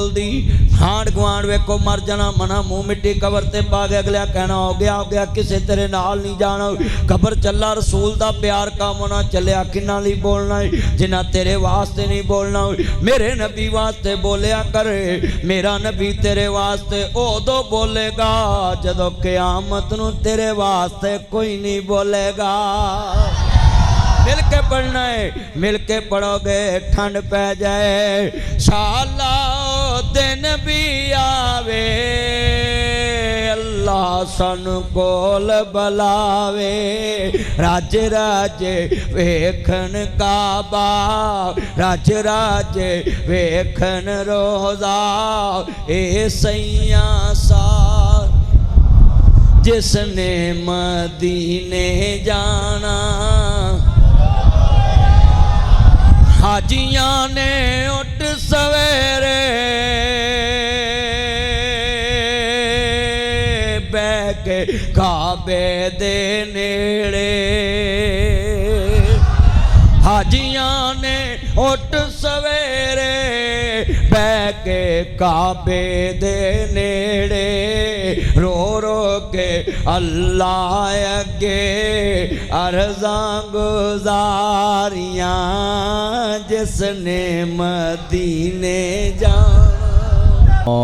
बोलती। हाड़ गुआढ़ वेखो मर जाना, मना मुँह मिट्टी कबर ते पा के अगला कहना हो गया किसे तेरे नाल नहीं जाना। खबर चला रसूल दा प्यार काम होना चलिया किन्ना ली बोलना जिन्ना तेरे वास्ते नहीं बोलना। मेरे नबी वास्ते बोलिया करे, मेरा नबी तेरे वास्ते उदों बोलेगा जदों क़यामत नूं तेरे वास्ते कोई नहीं बोलेगा। मिल के पढ़ना है, मिल के पढ़ोगे ठंड पै जाए। शाला दिन भी आवे अल्लाह सानू कोल बुलावे। राजे राजे वेखन काबा, राजे राजे वेखन रोज़ा। ए सैया सार जिसने मदीने जाना, हाजियां ने उठ सवेरे बह के काबे दे नेड़े। हाजियां ने उठ सवेरे बह के काबे दे नेड़े। रो रो के अल्लाह अगे अर्ज़ां गुज़ारियां जिसने मदीने जाना।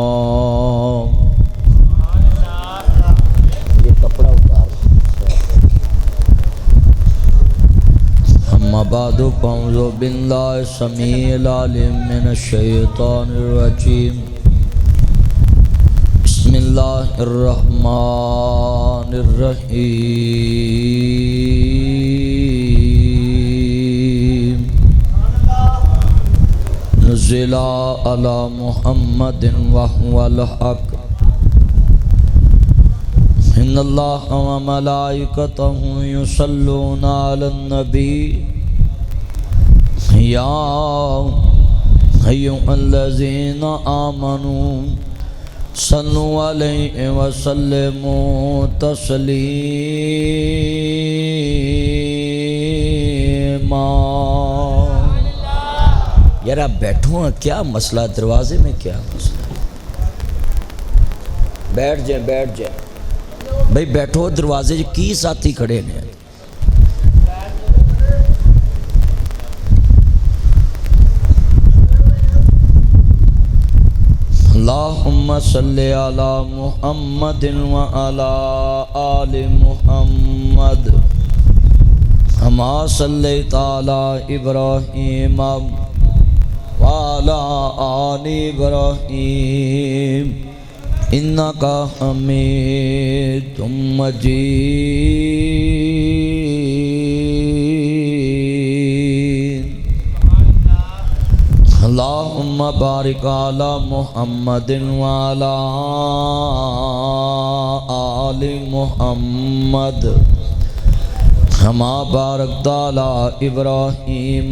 ये कपड़ा उतार। अम्मा बादु पौज़ो बिल्लाहि समीइल अलीम मिनश शैतानिर रजीम। बिस्मिल्लाहिर्रहमानिर्रहीम। नुज़िला अला मुहम्मदिन व हुवल हक़। इन्नल्लाह व मलाइकतहु युसल्लूना अलन नबी या अय्युहल्लज़ीना आमनू सल्लु अलैहि वसल्लिमू तस्लीमा। यार आप बैठो हैं, क्या मसला दरवाजे में, क्या मसला? बैठ जाए भाई, बैठो। दरवाजे की साथी खड़े ने। अल्लाहुम्मा सल्ली अला मुहम्मदिन व अला आलि मुहम्मद कमा सल्लैता अला इब्राहीम व अला आलि इब्राहीम इन्नका हमीदुम मजीद। अल्लाहुम्मा बारिक अला मुहम्मदिन व अला आलि मुहम्मद कमा बारकता अला इब्राहीम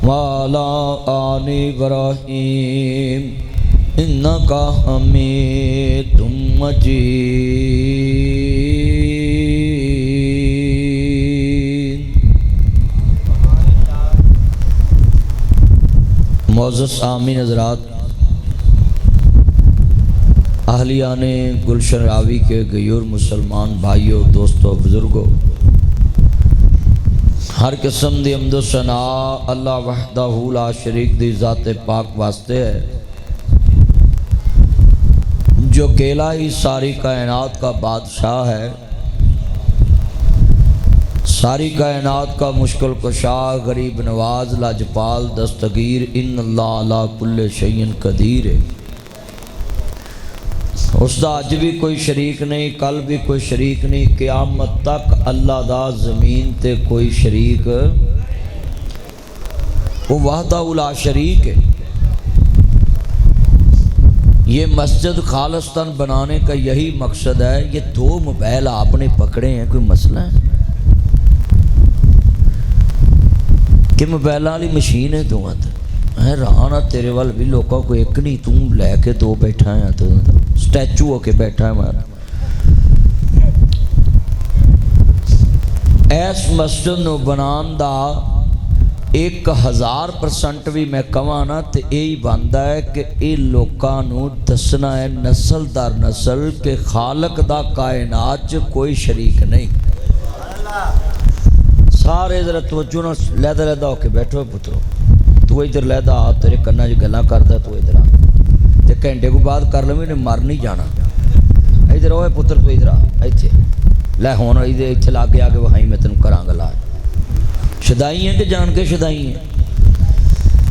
व अला आलि इब्राहीम इन्नका हमीदुम मजीद। मोअज़्ज़ज़ आमीन हज़रात, अहलियान गुलशन रावी के गयूर मुसलमान भाइयों, दोस्तों, बुज़ुर्गों, हर किस्म दी हम्द सना अल्लाह वहदहू ला शरीक दी ज़ात पाक वास्ते है, जो अकेला ही सारी कायनात का बादशाह है, सारी कायनात का मुश्किल कुशा, गरीब नवाज, लाजपाल, दस्तगीर, इन्नल्लाह अला कुल्ले शैइन कदीर है। उसका अज भी कोई शरीक नहीं, कल भी कोई शरीक नहीं, क़यामत तक अल्लाह दा ज़मीन ते कोई शरीक, वो वहदहू ला शरीक है। ये मस्जिद खालिस्तान बनाने का यही मकसद है। ये दो मोबाइल आपने पकड़े हैं, कोई मसला है कि मोबाइल वाली मशीन है दो है राना तेरे वाल भी लोगों को एक नहीं, तू लैके दो बैठा है, तो स्टैचू होके बैठा है मारा। इस मस्जिद नूं बनाने दा 1000% भी मैं कहां ना तो यही बनता है कि ये लोगों नूं दसना है नस्ल दर नस्ल के खालक दा कायनात च कोई शरीक नहीं। सारे जरा तवज्जो नाल लैदा लैदा होके बैठो पुत्रो, तू इधर लैदा आ, तेरे कन्ना च गल्लां करदा, तू इधर आ ते घंटे को बाद कर लवें, इन्हें मर नहीं जाना। इधर ओए पुत्र तू इधर आ, इत्थे लै हुण इत्थे लागे आके वहाई मैं तेन करांगा लाज। शदाई है कि जान के शदाई है।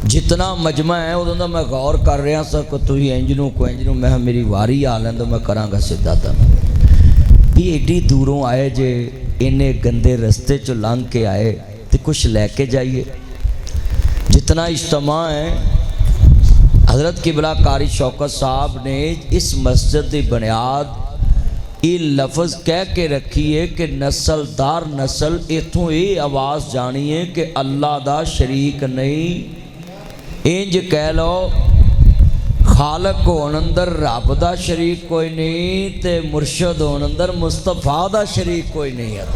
जितना मजमा है उदों दा मैं गौर कर रहा सा कि तुम इंज नूं को इंज नूं, मैं मेरी वारी आ लैन दो मैं करांगा सिद्धा तन। भी एडी दूरों आए जे इन्ने गंदे रस्ते चो लंघ के आए तो कुछ लैके जाइए। जितना इज्तमा है हज़रत किबला कारी शौकत साहब ने इस मस्जिद की बुनियाद ये लफ्ज़ कह के रखी है कि नस्ल दार नस्ल इथों ये आवाज़ जानी है कि अल्लाह दा शरीक नहीं। इंज कह लो खालक होन अंदर रब दा शरीक कोई नहीं, ते मुर्शद होन अंदर मुस्तफा दा शरीक कोई नहीं है।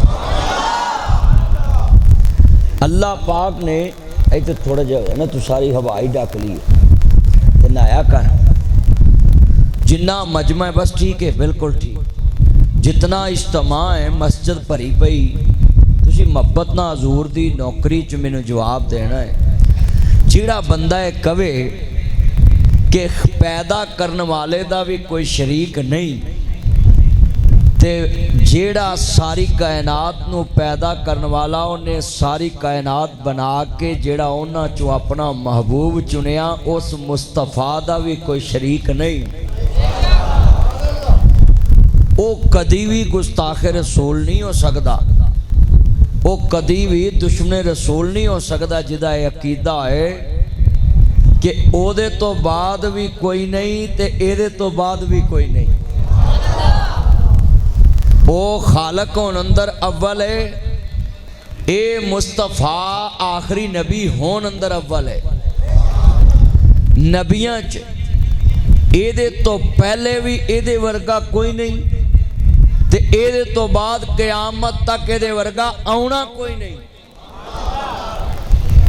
अल्लाह पाक ने इतने थोड़ा जहा ना तू सारी हवाई ढक ली ते नहाया कर, जिन्ना मजमा है बस ठीक है, बिल्कुल ठीक। जितना इज्तमा है मस्जिद भरी पई, तुसी मुहब्बत ना हजूर दी नौकरी च मैनू जवाब देना है। जिहड़ा बंदा है कवे कि पैदा करने वाले दा भी कोई शरीक नहीं, ते जेड़ा सारी कायनात नू पैदा करने वाला उन्हें सारी कायनात बना के जेड़ा उन्हां चों अपना महबूब चुनिया, उस मुस्तफा दा भी कोई शरीक नहीं। वो कदी भी गुस्ताखे रसूल नहीं हो सकता, वो कदी भी दुश्मन रसूल नहीं हो सकता जिदा यह अकीदा है कि ओदे तो बाद भी कोई नहीं ते एदे तो बाद भी कोई नहीं। वो खालक होन अंदर अव्वल है, ए मुस्तफा आखिरी नबी होन अंदर अव्वल है। नबियां च एदे तो पहले भी एदे वर्गा कोई नहीं ते एदे तो बाद क़यामत तक एदे वर्गा आउना कोई नहीं।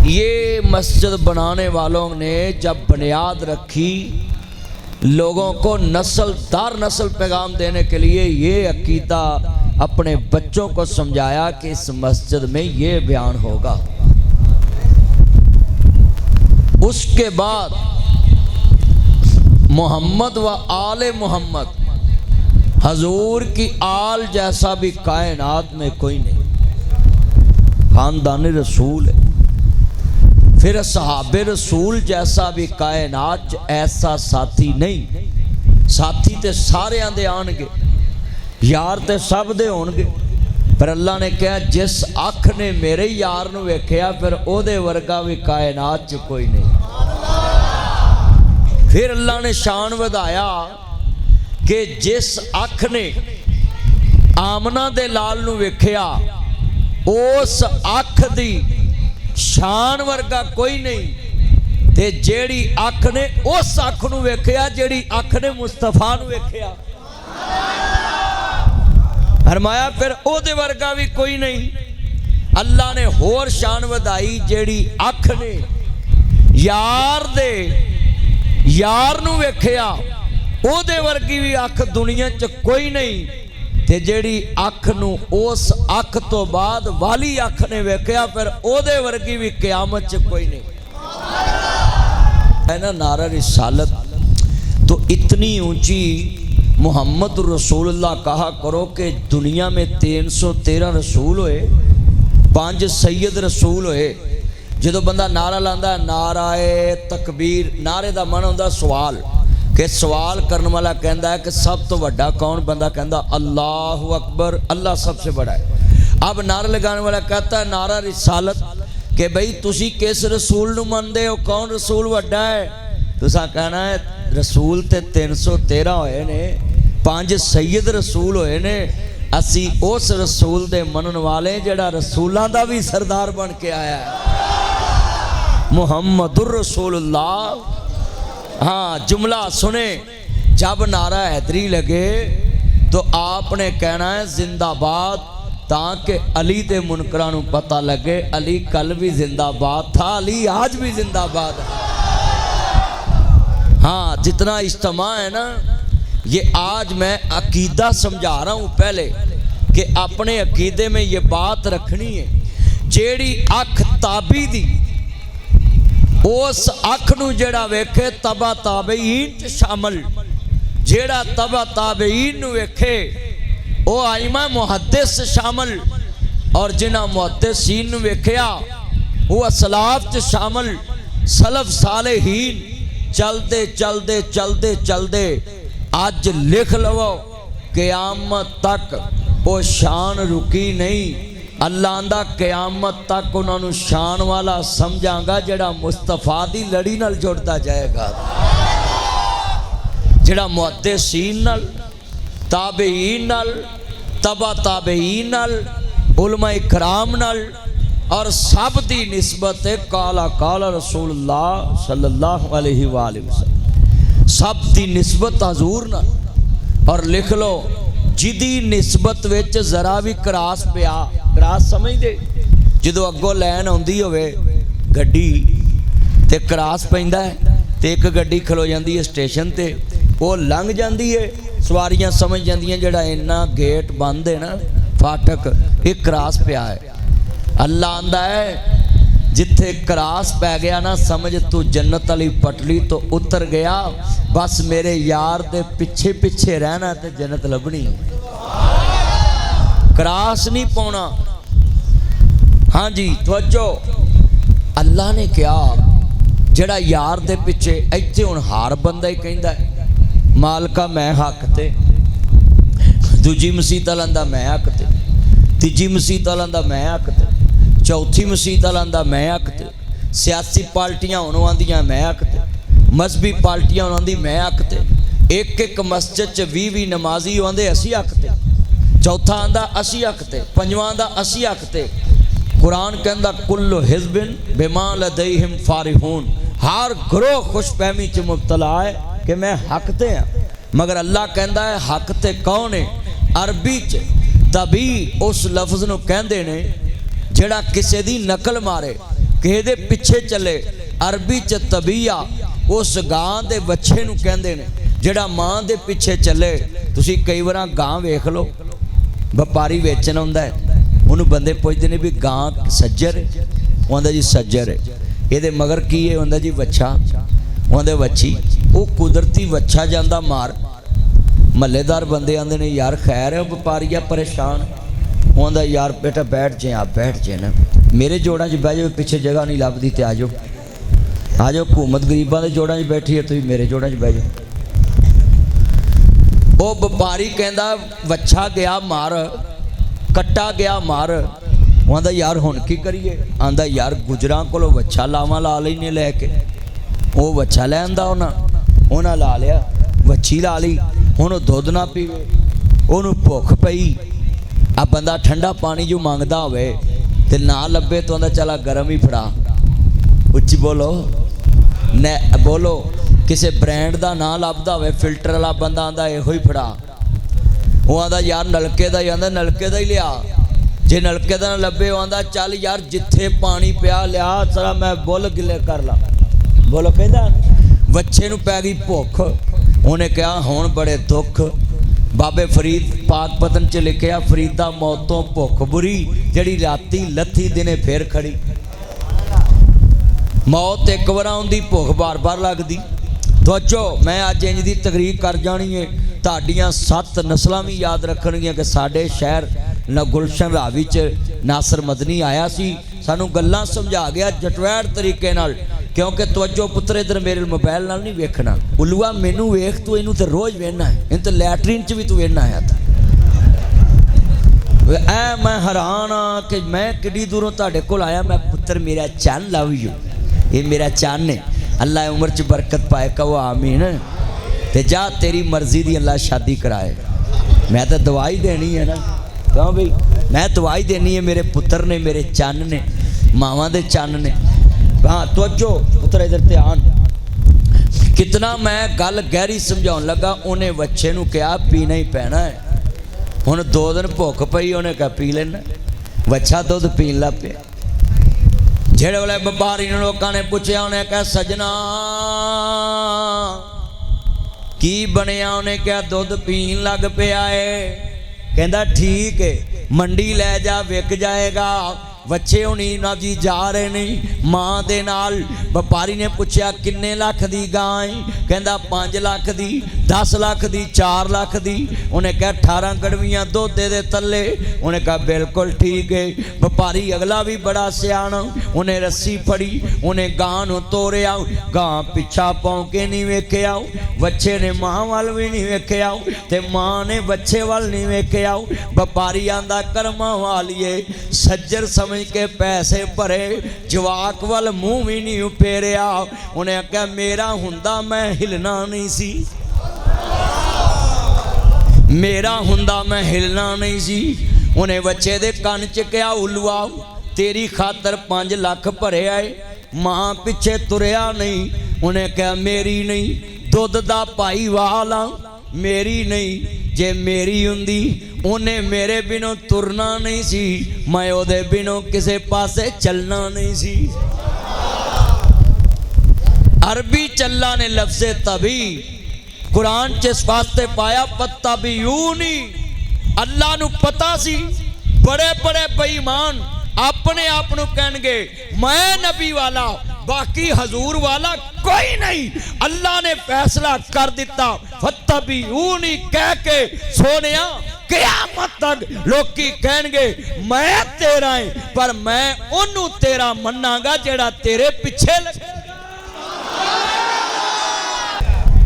ये मस्जिद बनाने वालों ने जब बुनियाद रखी, लोगों को नस्ल दर नस्ल पैगाम देने के लिए ये अकीदा अपने बच्चों को समझाया कि इस मस्जिद में ये बयान होगा। उसके बाद मोहम्मद व आले मोहम्मद, हजूर की आल जैसा भी कायनात में कोई नहीं। खानदान रसूल है। फिर सहाबे रसूल जैसा भी कायनात ऐसा साथी नहीं। साथी तो सारे दे आनगे, यार तो सब दे होणगे, पर अल्लाह ने कहा जिस अख ने मेरे यार नूं वेखिया फिर ओदे वर्गा भी कायनात च कोई नहीं। फिर अल्लाह ने शान वधाया कि जिस अख ने आमना दे लाल नूं वेखिया उस अख दी शान वर्गा कोई नहीं, ते जेड़ी अख ने उस अख नूं वेखिया जेड़ी अख ने मुस्तफा नूं वेखिया। फरमाया फिर ओदे वर्गा भी कोई नहीं। अल्लाह ने होर शान वधाई, जेड़ी अख ने यार दे यार नूं वेखिया ओदे वर्गी भी अख दुनिया च कोई नहीं, ते जेड़ी अख नूं उस अख तो बाद वाली अख ने वेखिया फिर ओदे वर्गी भी क़यामत च कोई नहीं। है ना नारा रिसालत। तो इतनी ऊंची मोहम्मद रसूलुल्लाह कहा करो कि दुनिया में 313 रसूल होए, 5 सैयद रसूल होए। जो बंदा नारा लांदा नाराए तकबीर, नारे का मन होंदा सवाल, कि सवाल करने वाला कहता है कि सब तो बड़ा कौन, बंदा कहता अल्लाह अकबर, अल्लाह सबसे बड़ा है। अब नारा लगाने वाला कहता है नारा रिसालत, कि भाई तुसी किस रसूल नूं मनदे हो, कौन रसूल वड्डा है। तुसां कहना है रसूल ते 313 होए ने, 5 सैयद रसूल होए ने, असी उस रसूल दे मनन वाले जेड़ा रसूलां दा भी सरदार बन के आया है, मुहम्मदुर रसूलुल्लाह। हाँ जुमला सुने, जब नारा हैदरी लगे तो आपने कहना है जिंदाबाद ताकि अली दे मुनकरां नूं पता लगे अली कल भी जिंदाबाद था, अली आज भी जिंदाबाद है। हाँ, जितना इज्तिमा है ना, ये आज मैं अकीदा समझा रहा हूँ पहले कि अपने अकीदे में ये बात रखनी है। जेड़ी अख ताबी दी उस अख नूं जेड़ा वेखे तबा ताबईन च शामिल, जेड़ा तबा ताबईन नूं वेखे वो आइमा मुहद्दिस शामिल, और जिन्हां मुहद्दिसीन नूं वेखिया वो असलाफ च शामिल, सलफ सालेहीन। चलते चलते चलते चलते अज लिख लवो क़यामत तक वो शान रुकी नहीं। अल्लाह आंदा क़यामत तक उन्होंने शान वाला समझांगा जेड़ा मुस्तफा दी लड़ी नाल जुड़ता जाएगा, जेड़ा मुहद्दिसीन नाल, ताबईन नाल, तबा ताबईन नाल, उलमा इकराम नाल, और सब दी निस्बत है काला काला रसूलुल्लाह सल्लल्लाहु अलैहि वसल्लम, सब दी निस्बत हजूर नाल। और लिख लो जिदी निस्बत विच जरा भी क्रास पिया, क्रास समझदे जो अगों लैन आउंदी होवे गड्डी ते क्रास पैंदा है ते एक गड्डी खलो जाती है स्टेशन ते, वो लंघ जाती है, सवारियां समझ जांदियां जेड़ा इन्ना गेट बंद है ना फाटक, एक क्रास पिया है। अल्लाह आंदा है जिथे क्रास पै गया ना समझ तू जन्नत वाली पटली तो उतर गया, बस मेरे यार दे पिछे पिछे रहना ते जन्नत लभनी, क्रास नहीं पाना। हाँ जी तवज्जो, अल्लाह ने कहा जेड़ा यार दे पिछे इत्थे हुण हार बंदा ही कहंदा है मालका मैं हक ते, दूजी मसीत आंदा मैं हक ते, तीजी मसीत आंदा मैं हक ते, चौथी मसीत आंदा मैं हक ते, सियासी पार्टियां हुण आंदियां मैं हक ते, मजहबी पार्टियां हुण आंदी मैं हक ते, एक एक मस्जिद च 20 नमाजी आंदे असी हक ते, चौथा आंदा असी हक ते, पंजवां आंदा असी हक ते। कुरान कहंदा कुल्लु हिज़बिन बिमा लदैहिम फारिहून, हर ग्रोह खुशफहमी च मुब्तला है कि मैं हक ते हाँ, मगर अल्लाह कहंदा है हक ते कौन है। अरबी च तभी उस लफ्ज़ नूं कहंदे ने जेड़ा किसी दी नकल मारे, किसी दे पिछे चले। अरबी च तबीया उस गां दे बच्चे नूं कहंदे ने जेड़ा मां दे पिछे चले। तुसी कई बार गां वेख लो, व्यापारी वेचन आउंदा है, उन्होंने बंदे पुछदे ने भी गां सज्जर है, वो आंदा जी सज्जर है, ये मगर की है, आंदा जी वच्छा, वो आंदे वच्छी, वो कुदरती वच्छा जांदा मार। महल्लेदार बंदे आंदे ने यार खैर है, व्यापारी परेशान, वो आंदा यार बेटा बैठ जाए, आप बैठ जाए ना, मेरे जोड़ा च बह जाओ, पिछे जगह नहीं लभदी ते आ जाओ, आ जाओ, हुकूमत गरीबां दे जोड़ा च बैठी है, तुसीं मेरे जोड़ा च बह जाओ। वो व्यापारी कहंदा वच्छा गया मार, कट्टा गया मार, वो आंदा यार हुण की करिए, आंदा यार गुजरां कोलों वच्छा लावां ला लैने लैके, वो वच्छा लै आंदा उन्हां ला लिया, वच्छी ला ली, हुण दुध ना पीवे, उहनूं भुख पई, आ बंदा ठंडा पानी जो मंगदा होवे ते ना लभे तो आंदा चला गरम ही फड़ा, उच्ची बोलो ने बोलो, किसी ब्रांड का ना लभदा होवे फिल्टर वाला बंदा आंदा इहो ही फड़ा, वो आंदा यार नलके का ही, आंदा नलके का ही लिया, जे नलके का ना लभे वो आंदा चल यार जिथे पानी पिया लिया सारा मैं बुल गिले कर ला। बोलो कहंदा बच्चे नूं पै गई भुख, उन्हें कहा हुण बड़े दुख, बाबे फरीद पाक पतन च लिखिया फरीदा मौतों भुख बुरी, जड़ी राती लथी दिने फिर खड़ी। मौत एक बार आउंदी, भुख बार बार लगदी। तवज्जो, मैं अज इंज दी तकरीर कर जानी है, तुहाडीआं 7 नस्लां भी याद रखणगीआं कि साडे शहर न गुलशन रावी च नासर मदनी आया सी, सानू गल्लां समझा गया जटवैड़ तरीके नाल। क्योंकि तवज्जो पुत्र इधर मेरे मोबाइल नाल नहीं वेखना, उलूआ मैनू वेख, तू इनू तो रोज़ वेखना है, इन तो लैटरीन च भी तू वेखना है। ऐ मैं हैरान हाँ कि मैं किड्डी दूरों तुहाडे कोल आया, मैं पुत्र मेरा चन लव यू, ये मेरा चन है, अल्लाह उम्र च बरकत पाए, कहो आमीन। ते जा तेरी मर्जी दी अल्लाह शादी कराए, मैं तो दवाई देनी है ना, क्यों भाई मैं दवाई देनी है, मेरे पुत्र ने, मेरे चन ने, मावां दे चन ने। हाँ तवज्जो पुत्र इधर ध्यान, कितना मैं गल गहरी समझाउण लगा, उन्हें बच्चे नूं कहा पीना ही पैना है, हुण 2 दिन भुख पई, उन्हें कहा पी लेना। बच्चा दुध पीन लग पिया। जेड़े वाले व्यापारी ने लोगों ने पूछा, उन्हें कहा सजना की बनया? उन्हें क्या दुध पीन लग पिया है? कहता ठीक है, मंडी ले जा, विक जाएगा। बच्चे होनी ना जी जा रहे नहीं माँ दे नाल। व्यापारी ने पूछा किन्ने लाख दी गाय? कहता 5 लाख दी, 10 लाख दी, 4 लाख दी। उन्हें कहा 18 कड़वियाँ दुध दे तले। उन्हें कहा बिल्कुल ठीक है। व्यापारी अगला भी बड़ा सियाणा, उन्हें रस्सी फड़ी, उन्हें गां नूं तोड़िया। गां पिछा पाँव के नहीं वेख्या, बच्चे ने माँ वाल भी नहीं वेख्या ते माँ ने बच्चे वाल नहीं वेख्या। व्यापारी आंदा कर्मा वालिए, सज्जर समझ के पैसे भरे, जवाक वाल मुंह भी नहीं उपेरिया। उन्हें आख्या मेरा हुंदा मैं हिलना नहीं सी, मेरा हुंदा मैं हिलना नहीं सी। उन्हें बच्चे दे कान च कहा उल्लुआ तेरी खातर 5 लाख भरे आए, मां पिछे तुरया नहीं। उन्हें कहा मेरी नहीं, दुध दा भाई वाला मेरी नहीं। जे मेरी हुंदी उन्हें मेरे बिनों तुरना नहीं सी, मैं ओदे बिनों किसे पासे चलना नहीं सी। अरबी चल्ला ने लफ्ज़े तभी कुरान च इस वास्ते पाया पत्ता भी यूं नहीं। अल्लाह नू पता सी बड़े बड़े बेईमान अपने आप नू कहणगे मैं नबी वाला, बाकी हजूर वाला कोई नहीं। अल्लाह ने फैसला कर दिता फत्तबिऊनी कह के सोनिया क़यामत तक लोकी कहणगे मैं तेरा है, पर मैं ओनू तेरा मन्नांगा जेड़ा तेरे पीछे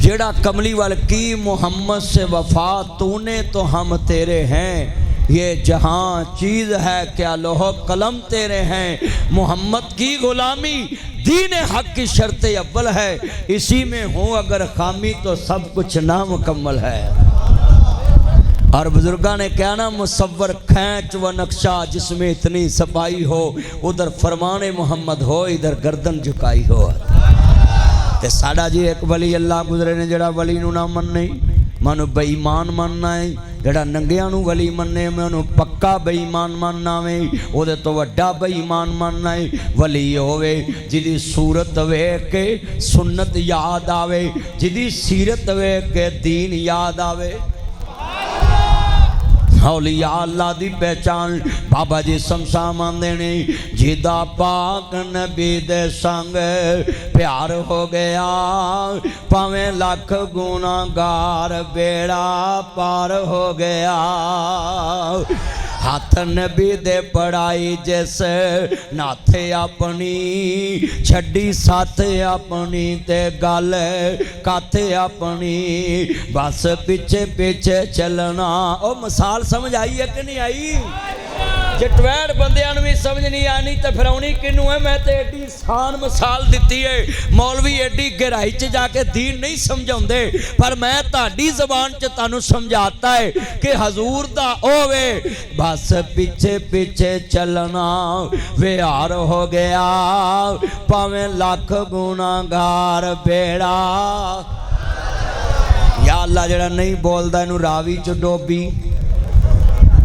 जेड़ा कमली वाल की मोहम्मद से वफा तूने तो हम तेरे हैं, ये जहां चीज़ है क्या लोहो कलम तेरे हैं। मोहम्मद की गुलामी दीन हक की शर्त अव्वल है, इसी में हो अगर खामी तो सब कुछ नामुकम्मल है। और बुजुर्गा ने क्या ना मुसव्वर खैंच व नक्शा जिसमें इतनी सफाई हो, उधर फरमाने मोहम्मद हो, इधर गर्दन झुकाई हो। ते साड़ा जी एक वली अल्लाह गुजरे ने जड़ा वली नू ना मन्ने मानू बेईमान मानना है, जड़ा नंगियां नू वली मन्ने मैनू पक्का बेईमान मानना वे, ओदे तो वड्डा बेईमान मानना है। वली होवे जिदी सूरत वेख के सुन्नत याद आवे, जिदी सीरत वेख के दीन याद आवे। औलिया अल्लाह दी पहचान बाबा जी समसा मानते ने, जिदा पाक नबी दे संग प्यार हो गया, भावें लख गुनाहगार बेड़ा पार हो गया। हाथ नबी दे पढ़ाई जिस नाथे अपनी, छड़ी साथ अपनी ते गल काथे अपनी, बस पीछे पीछे चलना। ओ मिसाल समझ आई है कि नहीं आई? जे टवैड़ बंदियां नूं भी समझ नहीं आनी तो फिर आउणी किनू है? मैं तो एडी आसान मिसाल दी है। मौलवी एडी गहराई च जाके दीन नहीं समझाउंदे, पर मैं तुहाडी ज़बान च तुहानूं समझाता है कि हजूर दा ओवे बस पीछे पीछे चलना विहार हो गया, भावें लख गुनाहगार बेड़ा। या अल्लाह जेड़ा नहीं बोलदा इनू रावी च डोबी।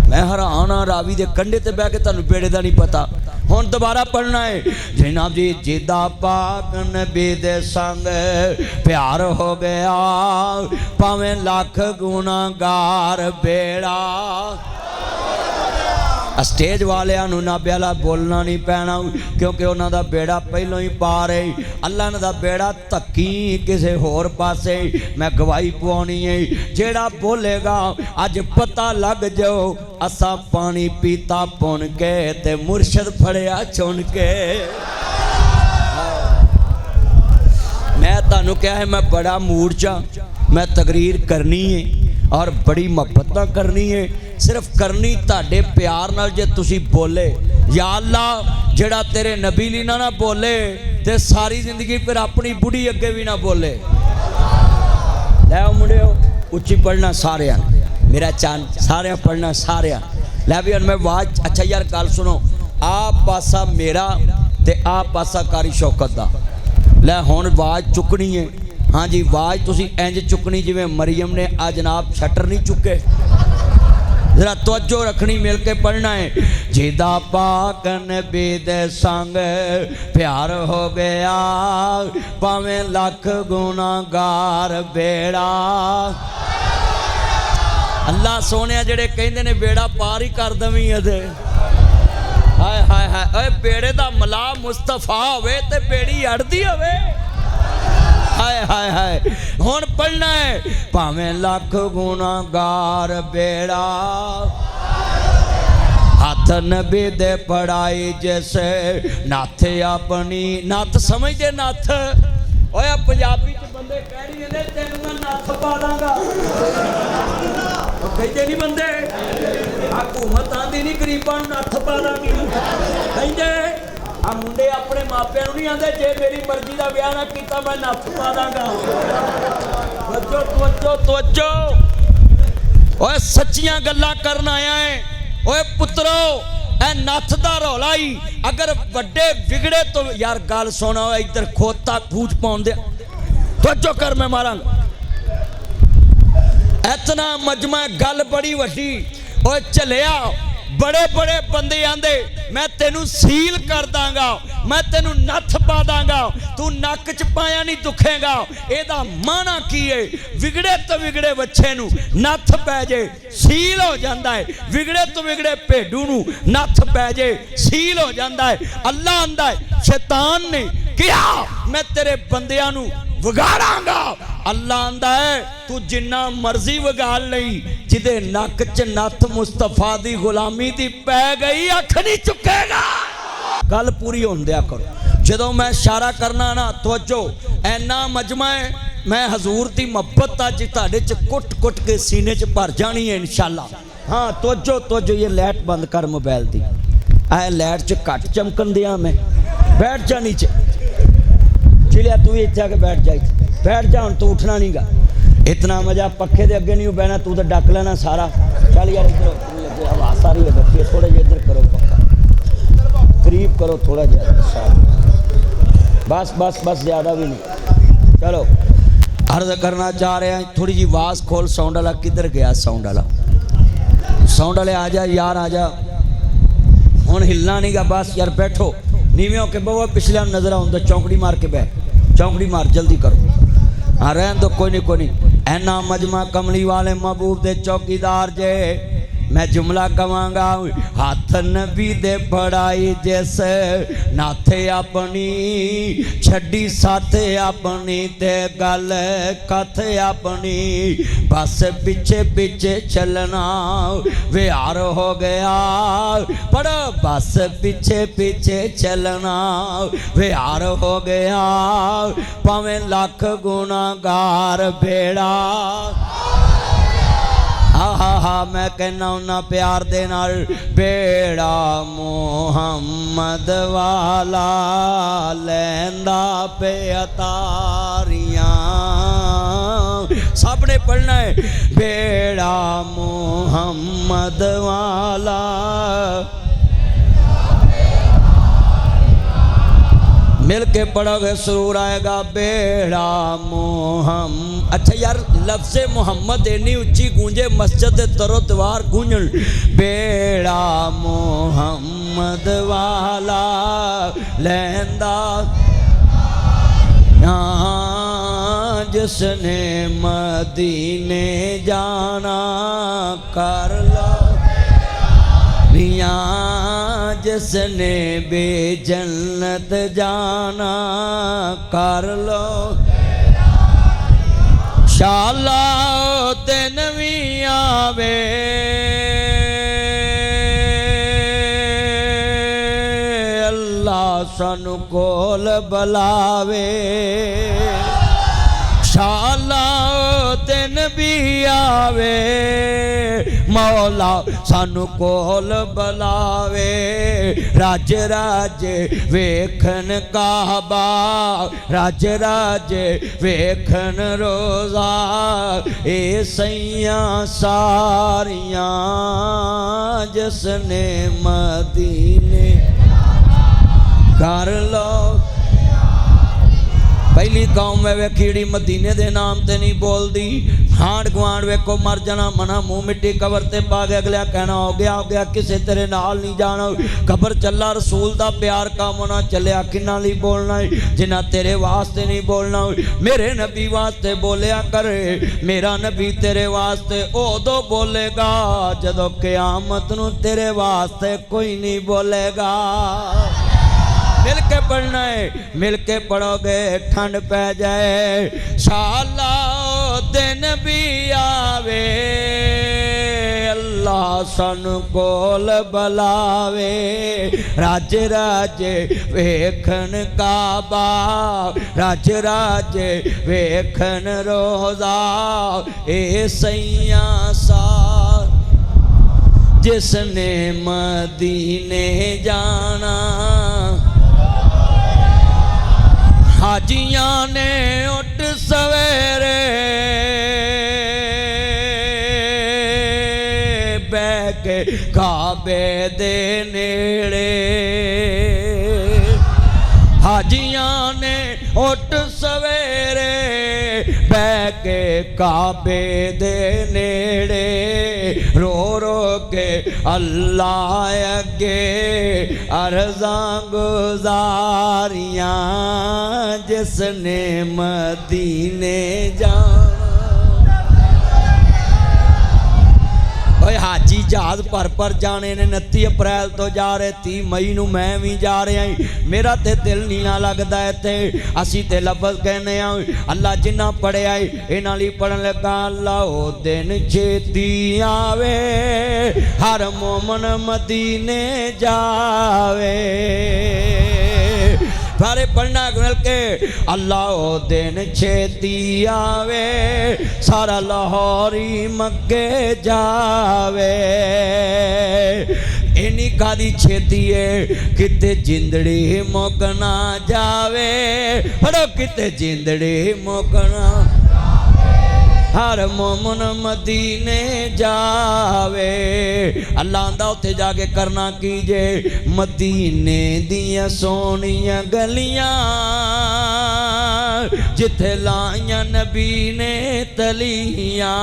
मैं हैरान हाँ रावी दे कंढे ते बह के तुहानूं बेड़े दा नहीं पता। हुण दोबारा पढ़ना है जनाब जी, जिदा पाक नबी दे संग प्यार हो गया, भावें लख गुनाहगार बेड़ा। स्टेज वालियां नूं नाभे वाला बोलना नहीं पैना, क्योंकि उन्हां दा बेड़ा पहलों ही पार है। अल्लाह दा बेड़ा धक्की किसी होर पासे। मैं गवाही पवानी है, जेड़ा बोलेगा अज पता लग जाओ असा पानी पीता पुन के ते मुर्शद फड़िया चुन के। मैं तुहानूं कहा है मैं बड़ा मूड चा, मैं तकरीर करनी है और बड़ी मुहब्बत नाल करनी है। सिर्फ करनी ताडे प्यार नाल। जे तुसी बोले या अल्लाह जेड़ा तेरे नबी ली ना बोले ते सारी जिंदगी फिर अपनी बुढ़ी अगे भी ना बोले। लै मुंडियो उच्ची पढ़ना सारिया, मेरा चांद सारिया पढ़ना सारिया। लै भी मैं आवाज अच्छा यार गल सुनो, आ पासा मेरा ते आ पासा कारी शौकत दा। लै हुण आवाज चुकनी है। हाँ जी आवाज तुसी इंज चुकनी जिवें मरियम ने आ जनाब शटर नहीं चुके। जरा तवज्जो रखनी, मिल के पढ़ना है। जिदा पाक नबी दे संग प्यार हो गया, भावें लख गुनाहगार बेड़ा। अल्लाह सोने जेड़े कहंदे ने बेड़ा पार ही कर दवी अदे, हाय हाय हाय, ओए बेड़े दा मला मुस्तफा होवे ते बेड़ी अड़दी होवे, हाय हाय हाय। हुण पढ़ना है, भावें लख गुनाहगार बेड़ा, हाथ नबी दे पढ़ाई जैसे नाथ अपनी। नाथ समझदे नाथ, ओए पंजाबी च बंदे कह रही ने तेनू मैं नथ पा दांगा, कहते नहीं बंदे, हुकूमत आंदी नहीं गरीबां नूं नथ पा दांगी, कहंदे आ मुंडे अपने मापिਆਂ ਨੂੰ नहीं आंदे जे मेरी मर्जी का ब्याह ना किया मैं नथ पा दांगा। तवज्जो तवज्जो तवज्जो, ओए सच्चियां गल्लां करन आया है। ओए पुत्रो ए नथ दा रौला ही, अगर वड्डे विगड़े तो यार गल सुना, इधर खोता पूछ पाउण दे, तवज्जो कर मैं मारांगा। इतना मजमा गल बड़ी वड्डी, ओए चलिया बड़े बड़े बंदे आंदे मैं तेनू सील कर दांगा, मैं तेनू नथ पा दांगा, तू नक च पाया नहीं दुखेगा। एदा माना की है, विगड़े तो विगड़े बच्चे नू नथ पै जे सील हो जाता है, विगड़े तो विगड़े भेडू नू नथ पै जे सील हो जाता है। अल्लाह आंदा है शैतान ने कहा मैं तेरे बंदियां नू विगाड़ांगा, अल्लाह आंदा है तू जिन्ना मर्जी विगाड़ लई, जिदे नक च नथ मुस्तफा दी गुलामी दी पै गई अख नहीं चुकेगा। गल पूरी होन दिया करो, जदों मैं इशारा करना ना तवज्जो, ऐना मजमा है, मैं हजूर दी मोहब्बत अज तुहाडे च कुट कुट के सीने च भर जानी है इंशाअल्लाह। हाँ तवज्जो तवज्जो, ये लाइट बंद कर मोबाइल दी, ऐ लाइट च घट चमकन दिया, मैं बैठ जा नीचे, चिड़िया तू इत्थे आके बैठ जा, बैठ जा, हुण तू उठना नहीं गा, इतना मजा पक्खे दे अगे नहीं बहना, तू तो डक लेना सारा। चल यार इधर हवा सारी रखी है, थोड़ा जिहा इधर करो, पक्का करीब करो थोड़ा ज्यादा, बस बस बस ज़्यादा भी नहीं। चलो अर्ज करना चाह रहे हैं, थोड़ी जी आवाज़ खोल, साउंड वाला किधर गया, साउंड वाला, साउंड वाले आ जा यार, आ जा, हुण हिलना नहीं गा, बस यार बैठो नीवे होके बहु, पिछले नजर आउंदा, चौंकड़ी मार के बह, चौंकड़ी मार जल्दी करो, हाँ रहन दो, कोई नहीं कोई नहीं। ऐना मजमा कमली वाले महबूब दे चौकीदार जे, मैं जुमला कवांगा, हाथ नबी दे पढ़ाई जैसे नाथे अपनी, छड़ी साथे अपनी ते गल कथ अपनी, बस पीछे पीछे चलना विहार हो गया, पर बस पीछे पीछे चलना विहार हो गया, भावें लख गुनाहगार बेड़ा। हा हा मैं कहना उन्ना प्यार दे नाल, बेड़ा मुहम्मद वाला लैंदा पे अतारियां, सबने पढ़ना है, बेड़ा मुहम्मद वाला, मिल के पढ़ोगे सुरूर आएगा, बेड़ा मुहम्मद। अच्छा यार लफ्ज़ मोहम्मद इन्नी उच्ची गूंजे, मस्जिद तरो दीवार गूंजन, बेड़ा मुहम्मद वाला लैंदा, जिसने मदीने जाना कर लो, जिसने बेजन्नत जाना कर लो, शाला दिन भी आवे, अल्लाह सानू कोल बुलावे, शाला दिन भी आवे, मौला सानू कोल बुलावे, राज राज वेखन काबा, राज राज वेखन रोज़ा, ए सैयां सारियां जिसने मदीने कर लो। पहली कौम वे वेखीड़ी मदीने दे नाम ते नहीं बोलदी। हाड़ गुआड़ वेखो मर जाना मना मुंह मिट्टी कबर ते पा के अगला कहना हो गया किसे तेरे नाल नहीं जाना। खबर चला रसूल दा प्यार काम होना चलिया किन्ना ली बोलना जिन्ना तेरे वास्ते नहीं बोलना। मेरे नबी वास्ते बोलिया करे, मेरा नबी तेरे वास्ते उदों बोलेगा जदों क़यामत नूं तेरे वास्ते कोई नहीं बोलेगा। मिल के पढ़ना है, मिल के पढ़ोगे ठंड पै जाए। शाला दिन भी आवे अल्लाह सानू कोल बुलावे। राज राजे वेखन काबा, राज राजे वेखन रोज़ा। ए सैया सा जिसने मदीने जाना, हाजियां ने उठ सवेरे बह के काबे दे नेड़े। हाजियां ने उठ सवेरे बह के काबे दे नेड़े। रो रो के अल्लाह अगे अर्ज़ां गुज़ारियां जिसने मदीने जाना। हाजी जहाज पर जाने ने 29 अप्रैल तो जा रहे, 30 मई नूं मैं भी जा रहा। मेरा ते दिल नहीं ना लगता इत्थे। असी ते लफज कहने अल्लाह जिन्ना पढ़िया इन्हां लई पढ़न लगा। अल्लाह ओ दिन छेती आवे हर मोमन मदीने जावे। सारे पढ़ना मिल के अल्लाह ओ दिन छेती आवे सारा लाहौरी मक्के जावे। इन्नी कादी छेती है किते जिंदड़ी मुक ना जावे। पढ़ो किते जिंदड़ी मुक ना हर मोमन मदीने जावे। अल्लाह आंदा उत्थे जाके करना कीजे मदीने दियां सोनियां गलियां जिथे लाइयां नबी ने तलियां।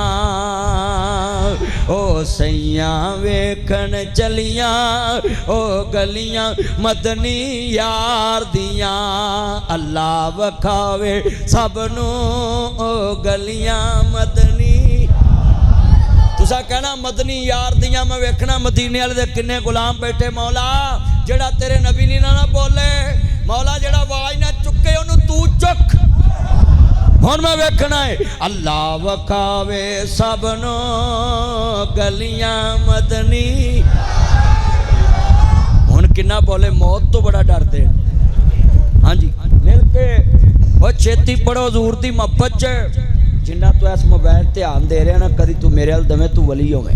ओ सैयां वेखन चलियां ओ गलियां मदनी यार दियां। अल्लाह वखावे सबनू ओ गलियां मदनी। तुसा कहना मदनी यार दियां मैं वेखना मदीने वाले दे किन्ने गुलाम बैठे। मौला जेड़ा तेरे नबी नी ना बोले, मौला जेड़ा आवाज ना चुके ओनू तू चुक। हुण मैं वेखना है अल्लाह वखावे सबनू गलियां मदनी। हुण किन्ना बोले मौत तो बड़ा डरदे। हाँ जी मिल के ओ छेती पढ़ो हज़ूर दी मोहब्बत च। जिन्ना तू इस मोबाइल ध्यान दे रहा ना कदी तू मेरे हल दवे तू वली होवे।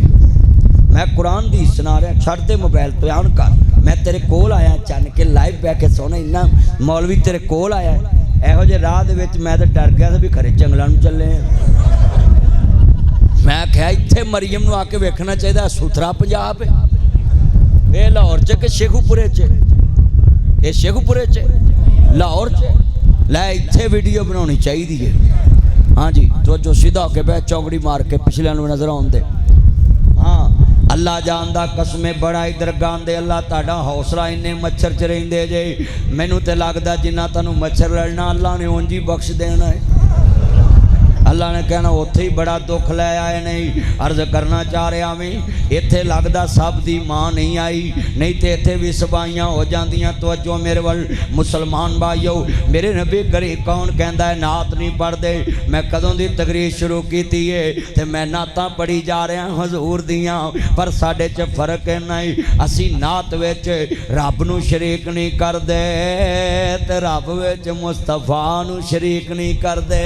मैं कुरान दी सुना रहा छड़ दे मोबाइल तो ध्यान कर। मैं तेरे कोल आया चन के लाइव बह के सोना इन्ना मौलवी तेरे कोल आया एहो जे राह दे विच मैं तो डर गया था भी खरे जंगलों में चले। मैं आख्या इत्थे मरियम नूं आके वेखना चाहिए सुथरा पंजाब है। ये लाहौर च कि शेखूपुरे च? ये शेखूपुरे च लाहौर च लै इत्थे वीडियो बनानी चाहिए है। हाँ जी तो जो सीधा होके बह चौकड़ी मार के पिछले नजर आते। हाँ अल्लाह जानदा कसमे बड़ा इधर गांदे। अल्लाह ताड़ा हौसला इन्ने मच्छर च रहिंदे जे मैनू तो लगता जिन्ना तैनू मच्छर लड़ना अल्लाह ने उंज ही बख्श देना है। अल्लाह ने कहना उत्थे ही बड़ा दुख लै आए। नहीं अर्ज करना चाह रहा मैं इत्थे लगदा सब दी मां नहीं आई नहीं तो इत्थे भी सबाइयां हो जांदियां। तवज्जो मेरे वल मुसलमान भाईओ मेरे नबी करी कौन कहता है नात नहीं पढ़ते। मैं कदों दी तकरीर शुरू की है तो मैं नातां पढ़ी जा रहा हजूर दियां पर साडे च फर्क इन्ना ही असी नात विच रब नूं शरीक नहीं करदे ते रब विच मुस्तफा नूं शरीक नहीं करदे।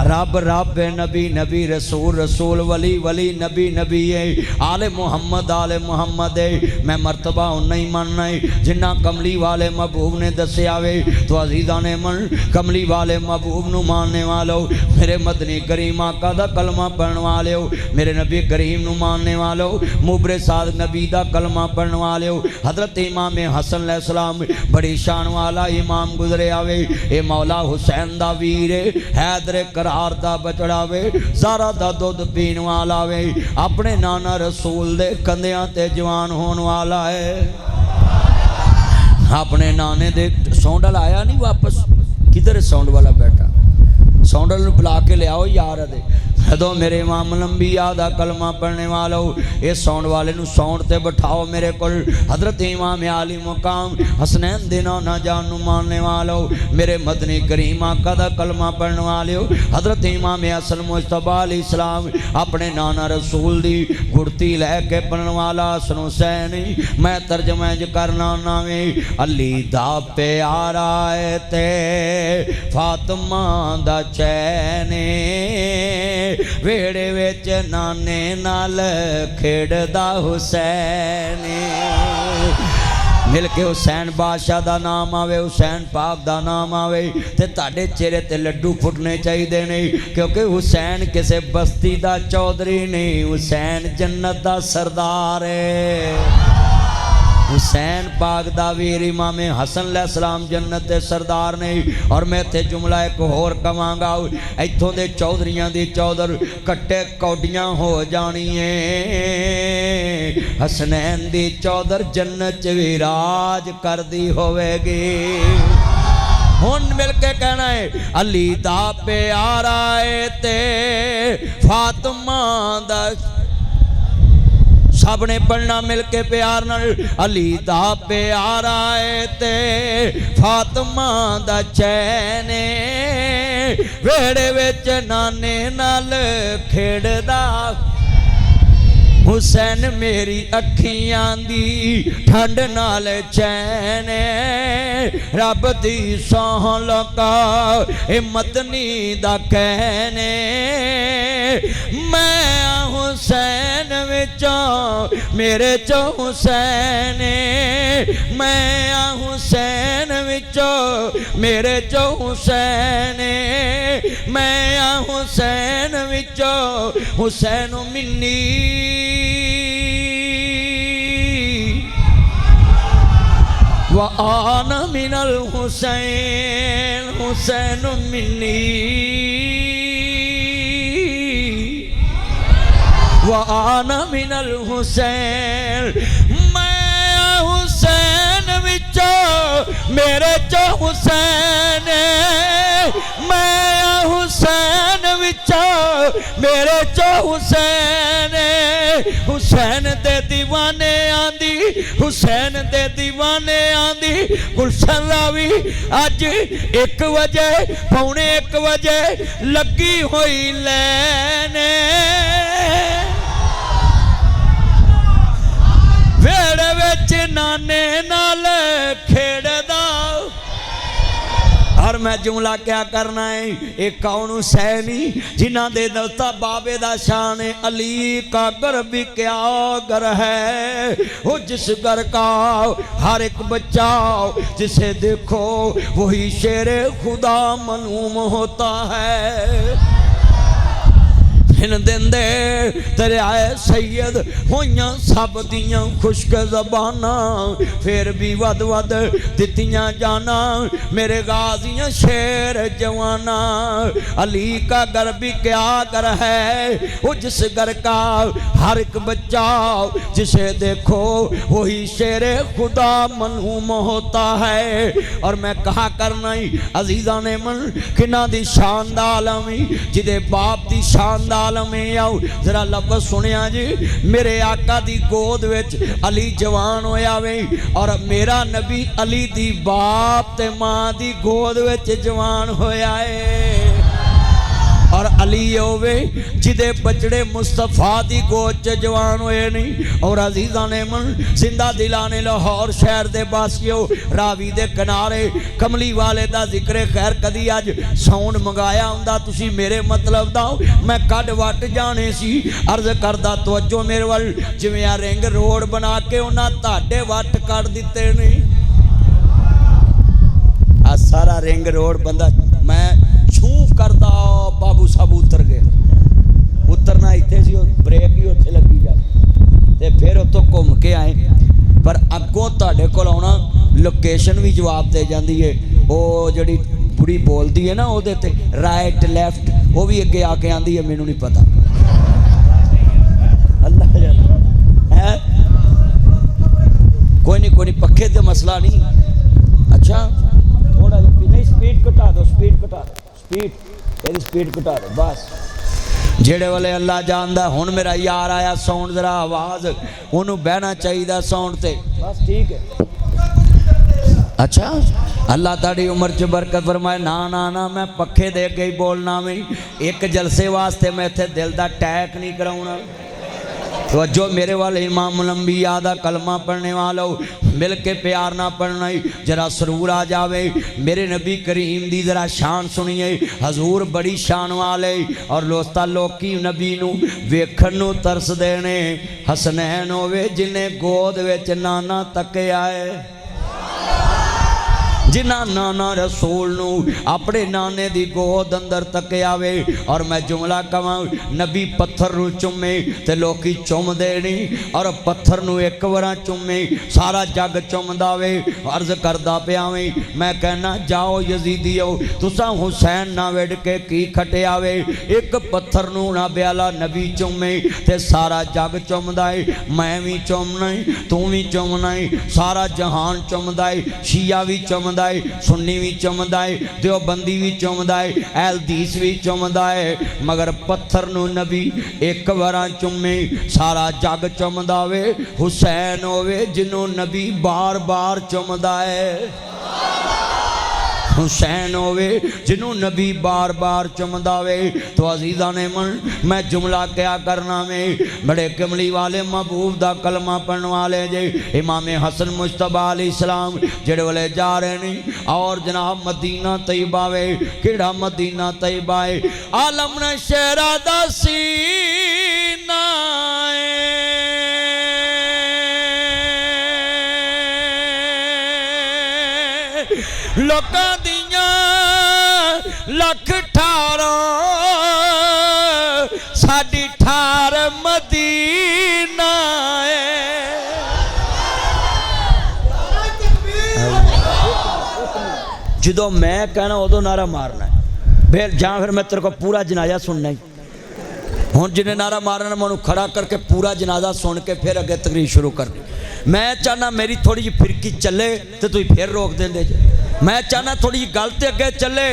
रब रब है, नबी नबी, रसूल रसूल, वली वली, नबी नबी है, आले मुहम्मद है। मैं मरतबा उन्ना ही मनना है जिन्ना कमली वाले महबूब ने दसिया वे। तो अजीज़ां ने मन कमली वाले महबूब नू मानने वालों, मेरे मदनी करीम आका दा कलमा पढ़ने वाले हो, मेरे नबी करीम नू मानने वालों, मुबरे साद नबी दा कलमा पढ़ने वाले हो। हजरत इमाम हसन अलैहिस्सलाम बड़ी शान वाला इमाम गुजरे आवे। ये मौला हुसैन दा वीर हैदर करार दा बचड़ा वे, ज़ारा दा दुध पीन वाला वे, अपने नाना रसूल दे कंधियां ते जवान होने वाला है। अपने नाने दे सौंडल आया नहीं वापस, किधर सौंड वाला बैठा, सौंडल बुला के लियाओ यार दे। जो मेरे इमाम लंबिया दा कलमा पढ़ने वालों, इस सौंड वाले नू सौंड ते बिठाओ मेरे को। हजरत इमाम आली मुकाम हसनैन दे ना जान मानने वालों, मेरे मदनी करीम आका दा कलमा पढ़ने वाले हो। हजरत इमाम हसन मुस्तफा अलैहिस्सलाम अपने नाना रसूल दी गुड़ती लैके पढ़ने वाला हसन हुसैन। मैं तर्जमा करना नावे, अली दा प्यारा है ते फातिमा दा चैन, वेड़े विच नाने नाल खेड़दा हुसैन। मिल के हुसैन बादशाह का नाम आवे, हुसैन पाक का नाम आवे ते ताड़े चेहरे ते लड्डू फुटने चाहिए नहीं, क्योंकि हुसैन किसी बस्ती का चौधरी नहीं, हुसैन जन्नत का सरदार है। हुसैन पाक दा वीर इमाम हसन अलैहिस्सलाम जन्नत दे सरदार ने। और मैं इत्थे जुमला एक होर कवांगा, इत्थों दे चौधरियां दी चौधर कट्टे कौडियां हो जाणिए, हसनैन दी चौधर जन्नत च भी राज करदी होवेगी। हुण मिल के कहना है, अली दा प्यारा है ते फातिमा दा, सब ने पढ़ना मिल के प्यार नाल, अली दा प्यारा है ते फातिमा दा चैन, वेड़े विच नाने नाल खेड़दा हुसैन मेरी अखियां दी ठंड नाल चैन, रब दी सौह लका ए मदनी दा कहने, मैं हुसैन विचों मेरे चो हुसैन, मैं हुसैन विचों मेरे चो हुसैन, मैं हुसैन विचों हुसैन मिन्नी व आना मिनल हुसैन, हुसैन मिन्नी व आना मिनल हुसैन, मैं हुसैन विचों मेरे चो हुसैन, मैं हुसैन विचों मेरे चो हुसैन, हुसैन दे दीवाने आंदी, हुसैन दे दीवाने आंदी, गुलशन रावी अज 1 बजे पौने 1 बजे लगी हुई लैने, वेड़े विच नाने नाल खेड़दा। और मैं जुमला क्या करना है, एक कौन हुसैनी जिन्हां दे दस्ता बाबे दा शान है, अली का घर भी क्या घर है, वो जिस घर का हर एक बच्चा जिसे देखो वही शेरे खुदा मलूम होता है। इन दिन दे तेरे आए सैयद होइयां सब दियां खुश्क ज़बाना, फिर भी वद वद दितियां जाना मेरे गाजियां शेर जवाना। अली का घर भी क्या घर है, वो जिस घर का हर एक बच्चा जिसे देखो वही शेर खुदा मलूम होता है। और मैं कहा करना ही अजीज़ा ने मन किना दी शानदार आलमी, जिदे बाप दी शानदार में आओ जरा लफ्ज़ सुनिया जी, मेरे आका दी गोद विच अली जवान होया वे, और मेरा नबी अली दी बाप ते मां दी गोद विच जवान होया है। और अली होवे जिदे बचड़े मुस्तफा दी गोद च जवान होए नहीं। और अजीज़ां ने मन जिंदा दिलाने लाहौर शहर दे बासियो रावी दे किनारे कमली वाले दा जिक्र खैर कदी अज साउंड मंगाया हुंदा तुसी मेरे मतलब दा मैं कड वट जाने सी। अर्ज करदा तवज्जो मेरे वल जिवें आ रिंग रोड बना के उन्हां ताडे वट कट दिते नहीं। आ सारा रिंग रोड बंदा मैं छू करदा बाबू साहब उतर गए। उतरना इत्थे सी ब्रेक ही उत्थे लगी जा ते फिर उत्तों घूम के आए। पर अगों तुहाडे कोल आउणा लोकेशन भी जवाब दे जाती है। वो जिहड़ी बुढ़ी बोलती है ना उहदे ते राइट लैफ्ट वो भी अगे आके आंदी है मैनू नहीं पता। अल्लाह है कोई नहीं पक्खे ते मसला नहीं। अच्छा थोड़ा नहीं स्पीड घटा दो स्पीड घटा दो बस। जेड़े वाले अल्लाह जानदा हुण मेरा यार आया साउंड जरा आवाज़ उन्होंने बहना चाहिए साउंड ते बस ठीक है। अच्छा अल्लाह ताड़ी उम्र च बरकत फरमाए। ना ना ना मैं पखे दे के ही बोलना में एक जलसे वास्ते मैं इत्थे दिल दा टैक नहीं कराउणा। तो जो मेरे वाले इमाम लंबिया दा कलमा पढ़ने वालों मिल के प्यार ना पढ़ना ही जरा सरूर आ जावे। मेरे नबी करीम दी जरा शान सुनिए। हजूर बड़ी शान वाले और लोस्ता लोकी नबी नू वेखण नू तरस देने। हसनैन होवे जिन्हें गोद विच नाना तके आए जिन्ना नाना रसूल नू अपने नाने दी गोद अंदर तके आवे। और मैं जुमला कवां नबी पत्थर नू चुमे ते लोकी चुमदे नहीं और पत्थर नू एक बार चुमे सारा जग चुमदा वे। अर्ज करदा पिया वे मैं कहना जाओ यजीदियो तुसा हुसैन ना वेड़ के की खटिया वे। एक पत्थर नू ना ब्याला नबी चुमे ते सारा जग चुमदा है। मैं भी चुमना है तू भी चुमना है सारा जहान चुमदा है। शिया भी चुमदा सुन्नी भी चुमदा है देवबंदी भी चुमदा है अहलदीस भी चुमदा है। मगर पत्थर नू नबी एक बार चुमे सारा जग चुमदा वे। हुसैन होवे जिन्हों नबी बार बार चुमदा है। हुसैन होवे जिन्हों नबी बार बार चुमदा वे। तो अजीज़ा ने मन मैं जुमला क्या करना में बड़े कमली वाले महबूब दा कलमा पढ़ने वाले जे इमाम हसन मुश्तबा अलैहिस्सलाम जेड़े वाले जा रहे नहीं। और जनाब मदीना तैयबा वे केड़ा मदीना तैयबा है आलम ने शेरा दा सीना लोकां दियां लख ठारां साडी ठार मदीना है। जदों मैं कहना उदों नारा मारना है फिर जां फिर मैं तेरे को पूरा जनाजा सुनना ही। हुण जिन्हें नारा मारना मैं खड़ा करके पूरा जनाजा सुन के फिर अगे तकरीर शुरू कर। मैं चाहना मेरी थोड़ी जी फिरकी चले तो तुम फिर रोक देंगे जे। मैं चाहना थोड़ी गल ते अगे चले।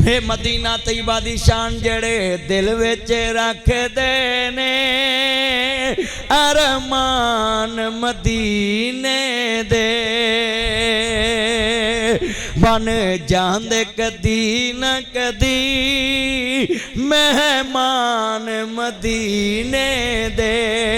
हे मदीना तैयबा दी शान जेड़े दिल विच रखदे ने अरमान मदीने दे बन जांदे कदी न कदी मेहमान मदीने दे।